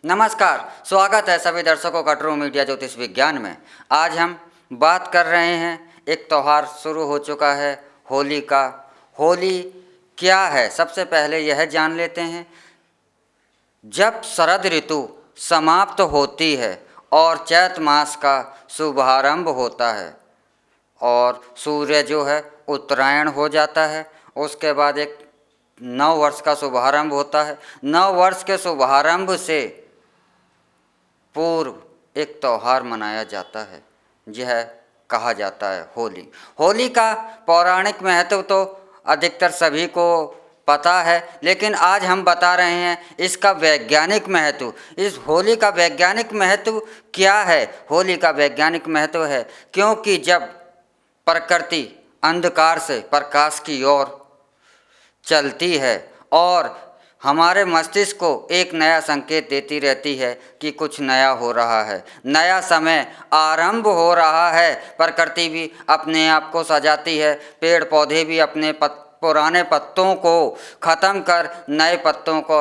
नमस्कार, स्वागत है सभी दर्शकों का ट्रू मीडिया ज्योतिष विज्ञान में। आज हम बात कर रहे हैं, एक त्यौहार शुरू हो चुका है, होली का। होली क्या है, सबसे पहले यह जान लेते हैं। जब शरद ऋतु समाप्त होती है और चैत मास का शुभारंभ होता है और सूर्य जो है उत्तरायण हो जाता है, उसके बाद एक नव वर्ष का शुभारंभ होता है। नव वर्ष के शुभारंभ से पूर्व एक त्यौहार मनाया जाता है, यह कहा जाता है होली। होली का पौराणिक महत्व तो अधिकतर सभी को पता है, लेकिन आज हम बता रहे हैं इसका वैज्ञानिक महत्व। इस होली का वैज्ञानिक महत्व क्या है? होली का वैज्ञानिक महत्व है क्योंकि जब प्रकृति अंधकार से प्रकाश की ओर चलती है और हमारे मस्तिष्क को एक नया संकेत देती रहती है कि कुछ नया हो रहा है, नया समय आरंभ हो रहा है। प्रकृति भी अपने आप को सजाती है, पेड़ पौधे भी अपने पुराने पत्तों को ख़त्म कर नए पत्तों को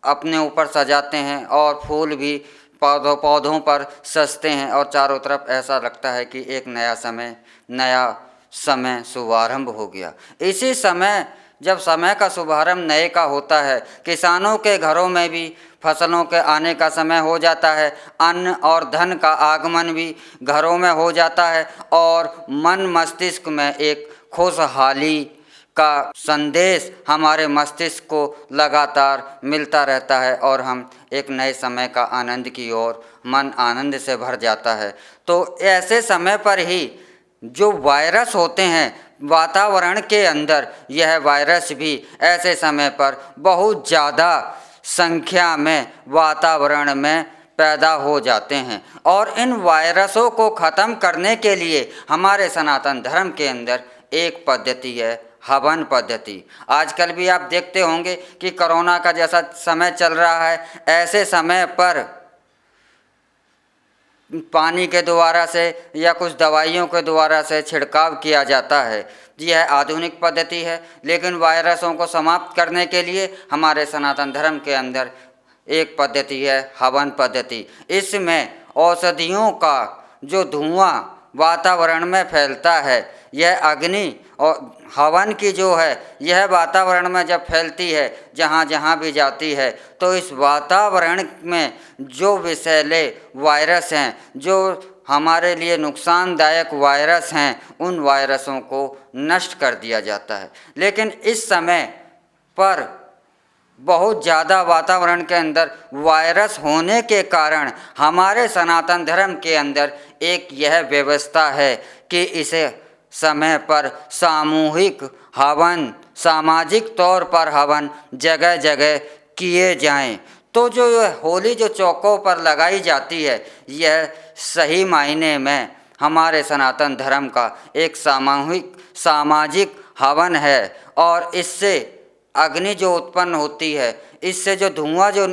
अपने ऊपर सजाते हैं और फूल भी पौधों पर सजते हैं और चारों तरफ ऐसा लगता है कि एक नया समय शुभारंभ हो गया। इसी समय जब समय का शुभारंभ नए का होता है, किसानों के घरों में भी फसलों के आने का समय हो जाता है, अन्न और धन का आगमन भी घरों में हो जाता है और मन मस्तिष्क में एक खुशहाली का संदेश हमारे मस्तिष्क को लगातार मिलता रहता है और हम एक नए समय का आनंद की ओर मन आनंद से भर जाता है। तो ऐसे समय पर ही जो वायरस होते हैं वातावरण के अंदर, यह वायरस भी ऐसे समय पर बहुत ज़्यादा संख्या में वातावरण में पैदा हो जाते हैं और इन वायरसों को ख़त्म करने के लिए हमारे सनातन धर्म के अंदर एक पद्धति है, हवन पद्धति। आजकल भी आप देखते होंगे कि कोरोना का जैसा समय चल रहा है, ऐसे समय पर पानी के द्वारा से या कुछ दवाइयों के द्वारा से छिड़काव किया जाता है। यह आधुनिक पद्धति है, लेकिन वायरसों को समाप्त करने के लिए हमारे सनातन धर्म के अंदर एक पद्धति है, हवन पद्धति। इसमें औषधियों का जो धुआं वातावरण में फैलता है, यह अग्नि और हवन की जो है यह वातावरण में जब फैलती है, जहाँ जहाँ भी जाती है, तो इस वातावरण में जो विषैले वायरस हैं, जो हमारे लिए नुकसानदायक वायरस हैं, उन वायरसों को नष्ट कर दिया जाता है। लेकिन इस समय पर बहुत ज़्यादा वातावरण के अंदर वायरस होने के कारण हमारे सनातन धर्म के अंदर एक यह व्यवस्था है कि इसे समय पर सामूहिक हवन, सामाजिक तौर पर हवन जगह जगह किए जाएं। तो जो होली जो चौकों पर लगाई जाती है, यह सही मायने में हमारे सनातन धर्म का एक सामूहिक सामाजिक हवन है और इससे अग्नि जो उत्पन्न होती है, इससे जो धुआं जो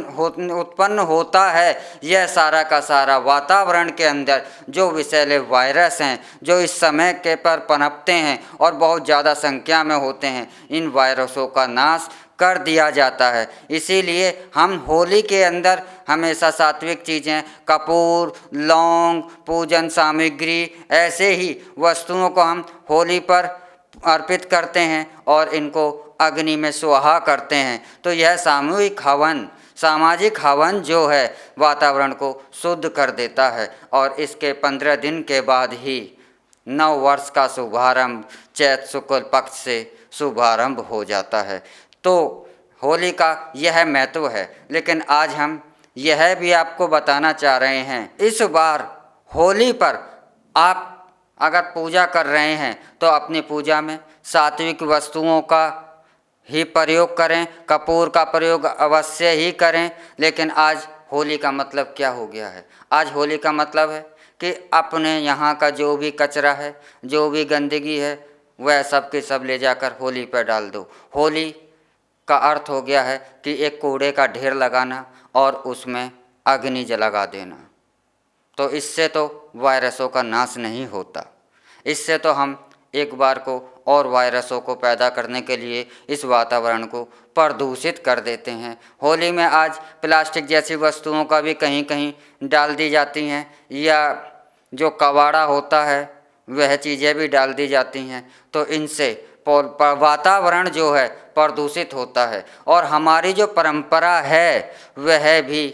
उत्पन्न होता है, यह सारा का सारा वातावरण के अंदर जो विषैले वायरस हैं, जो इस समय के पर पनपते हैं और बहुत ज़्यादा संख्या में होते हैं, इन वायरसों का नाश कर दिया जाता है। इसीलिए हम होली के अंदर हमेशा सात्विक चीज़ें, कपूर, लौंग, पूजन सामग्री, ऐसे ही वस्तुओं को हम होली पर अर्पित करते हैं और इनको अग्नि में स्वाहा करते हैं। तो यह सामूहिक हवन, सामाजिक हवन जो है वातावरण को शुद्ध कर देता है और इसके 15 दिन के बाद ही नव वर्ष का शुभारंभ चैत शुक्ल पक्ष से शुभारंभ हो जाता है। तो होली का यह महत्व है, लेकिन आज हम यह भी आपको बताना चाह रहे हैं, इस बार होली पर आप अगर पूजा कर रहे हैं तो अपनी पूजा में सात्विक वस्तुओं का ही प्रयोग करें, कपूर का प्रयोग अवश्य ही करें। लेकिन आज होली का मतलब क्या हो गया है? आज होली का मतलब है कि अपने यहाँ का जो भी कचरा है, जो भी गंदगी है, वह सब के सब ले जाकर होली पर डाल दो। होली का अर्थ हो गया है कि एक कूड़े का ढेर लगाना और उसमें अग्नि जला देना। तो इससे तो वायरसों का नाश नहीं होता, इससे तो हम एक बार को और वायरसों को पैदा करने के लिए इस वातावरण को प्रदूषित कर देते हैं। होली में आज प्लास्टिक जैसी वस्तुओं का भी कहीं कहीं डाल दी जाती हैं, या जो कबाड़ा होता है वह चीज़ें भी डाल दी जाती हैं, तो इनसे वातावरण जो है प्रदूषित होता है और हमारी जो परंपरा है वह भी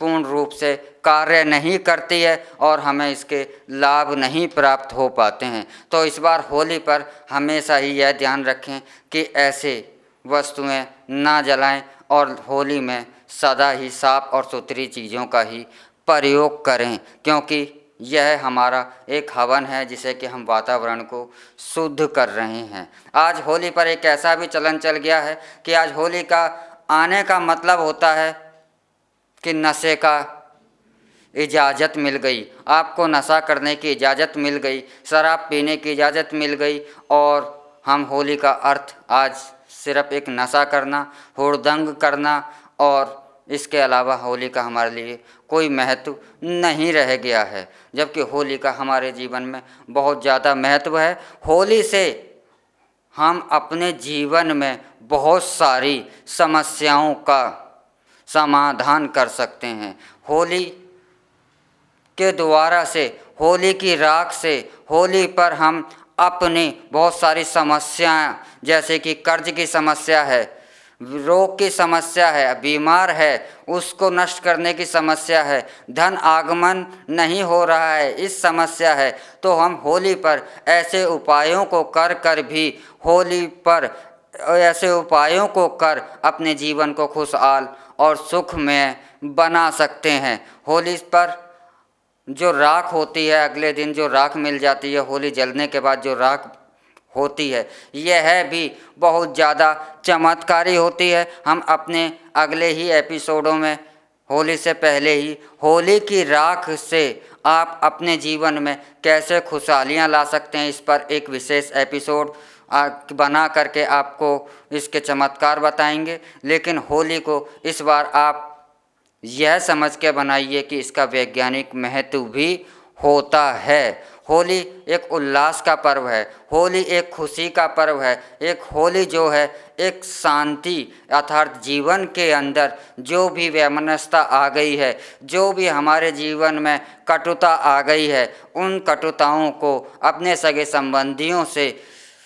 पूर्ण रूप से कार्य नहीं करती है और हमें इसके लाभ नहीं प्राप्त हो पाते हैं। तो इस बार होली पर हमेशा ही यह ध्यान रखें कि ऐसे वस्तुएं ना जलाएं और होली में सदा ही साफ और सुथरी चीज़ों का ही प्रयोग करें, क्योंकि यह हमारा एक हवन है जिसे कि हम वातावरण को शुद्ध कर रहे हैं। आज होली पर एक ऐसा भी चलन चल गया है कि आज होली का आने का मतलब होता है कि नशे का इजाज़त मिल गई, आपको नशा करने की इजाज़त मिल गई, शराब पीने की इजाज़त मिल गई और हम होली का अर्थ आज सिर्फ एक नशा करना, हुड़दंग करना और इसके अलावा होली का हमारे लिए कोई महत्व नहीं रह गया है, जबकि होली का हमारे जीवन में बहुत ज़्यादा महत्व है। होली से हम अपने जीवन में बहुत सारी समस्याओं का समाधान कर सकते हैं। होली के द्वारा से, होली की राख से, होली पर हम अपनी बहुत सारी समस्याएं, जैसे कि कर्ज की समस्या है, रोग की समस्या है, बीमार है उसको नष्ट करने की समस्या है, धन आगमन नहीं हो रहा है इस समस्या है, तो हम होली पर ऐसे उपायों को कर भी होली पर ऐसे उपायों को कर अपने जीवन को खुशहाल और सुख में बना सकते हैं। होली पर जो राख होती है, अगले दिन जो राख मिल जाती है, होली जलने के बाद जो राख होती है, यह भी बहुत ज़्यादा चमत्कारी होती है। हम अपने अगले ही एपिसोडों में होली से पहले ही होली की राख से आप अपने जीवन में कैसे खुशहालियाँ ला सकते हैं, इस पर एक विशेष एपिसोड बना करके आपको इसके चमत्कार बताएंगे। लेकिन होली को इस बार आप यह समझ के बनाइए कि इसका वैज्ञानिक महत्व भी होता है। होली एक उल्लास का पर्व है, होली एक खुशी का पर्व है। एक होली जो है एक शांति अर्थात जीवन के अंदर जो भी वैमनस्यता आ गई है, जो भी हमारे जीवन में कटुता आ गई है, उन कटुताओं को अपने सगे संबंधियों से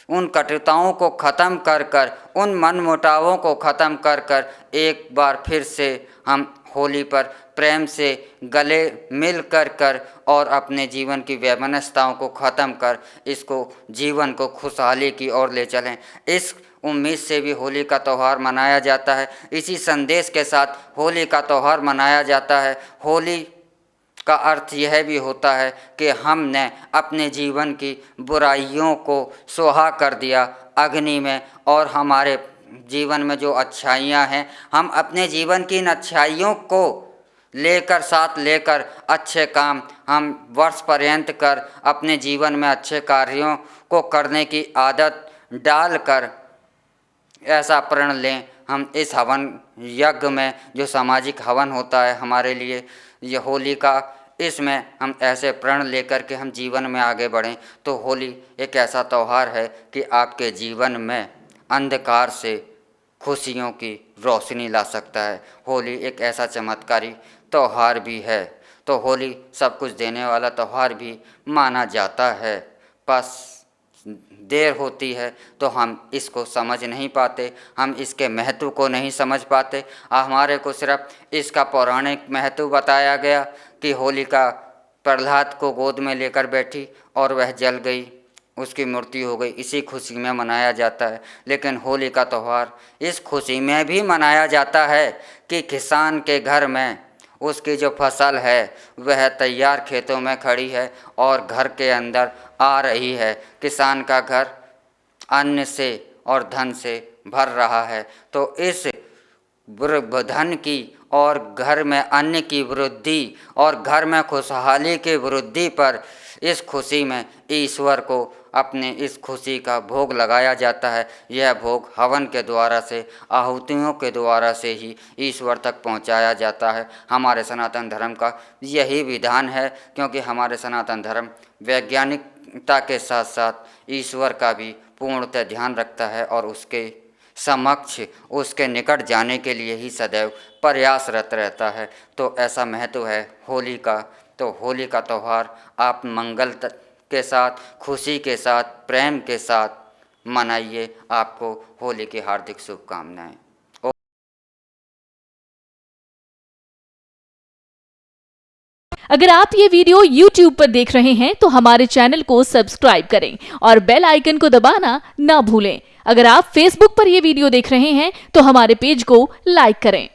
उन कटुताओं को ख़त्म कर उन मनमुटावों को ख़त्म कर एक बार फिर से हम होली पर प्रेम से गले मिल कर और अपने जीवन की वैमनस्यताओं को ख़त्म कर इसको जीवन को खुशहाली की ओर ले चलें। इस उम्मीद से भी होली का त्यौहार मनाया जाता है, इसी संदेश के साथ होली का त्यौहार मनाया जाता है। होली का अर्थ यह भी होता है कि हमने अपने जीवन की बुराइयों को सुहा कर दिया अग्नि में, और हमारे जीवन में जो अच्छाइयाँ हैं, हम अपने जीवन की इन अच्छाइयों को लेकर साथ लेकर अच्छे काम हम वर्ष पर्यंत कर अपने जीवन में अच्छे कार्यों को करने की आदत डालकर ऐसा प्रण लें। हम इस हवन यज्ञ में जो सामाजिक हवन होता है हमारे लिए ये होली का, इसमें हम ऐसे प्रण लेकर के हम जीवन में आगे बढ़ें। तो होली एक ऐसा त्यौहार है कि आपके जीवन में अंधकार से खुशियों की रोशनी ला सकता है। होली एक ऐसा चमत्कारी त्यौहार भी है। तो होली सब कुछ देने वाला त्यौहार भी माना जाता है, बस देर होती है तो हम इसको समझ नहीं पाते, हम इसके महत्व को नहीं समझ पाते। हमारे को सिर्फ इसका पौराणिक महत्व बताया गया कि होलिका प्रहलाद को गोद में लेकर बैठी और वह जल गई, उसकी मृत्यु हो गई, इसी खुशी में मनाया जाता है। लेकिन होली का त्यौहार इस खुशी में भी मनाया जाता है कि किसान के घर में उसकी जो फसल है वह तैयार खेतों में खड़ी है और घर के अंदर आ रही है। किसान का घर अन्न से और धन से भर रहा है। तो इस धन की और घर में अन्न की वृद्धि और घर में खुशहाली की वृद्धि पर इस खुशी में ईश्वर को अपने इस खुशी का भोग लगाया जाता है। यह भोग हवन के द्वारा से, आहुतियों के द्वारा से ही ईश्वर तक पहुंचाया जाता है। हमारे सनातन धर्म का यही विधान है, क्योंकि हमारे सनातन धर्म वैज्ञानिक आध्यात्मिकता के साथ साथ ईश्वर का भी पूर्णतः ध्यान रखता है और उसके समक्ष, उसके निकट जाने के लिए ही सदैव प्रयासरत रहता है। तो ऐसा महत्व है होली का। तो होली का त्यौहार आप मंगल के साथ, खुशी के साथ, प्रेम के साथ मनाइए। आपको होली की हार्दिक शुभकामनाएं। अगर आप ये वीडियो YouTube पर देख रहे हैं तो हमारे चैनल को सब्सक्राइब करें और बेल आइकन को दबाना ना भूलें। अगर आप Facebook पर ये वीडियो देख रहे हैं तो हमारे पेज को लाइक करें।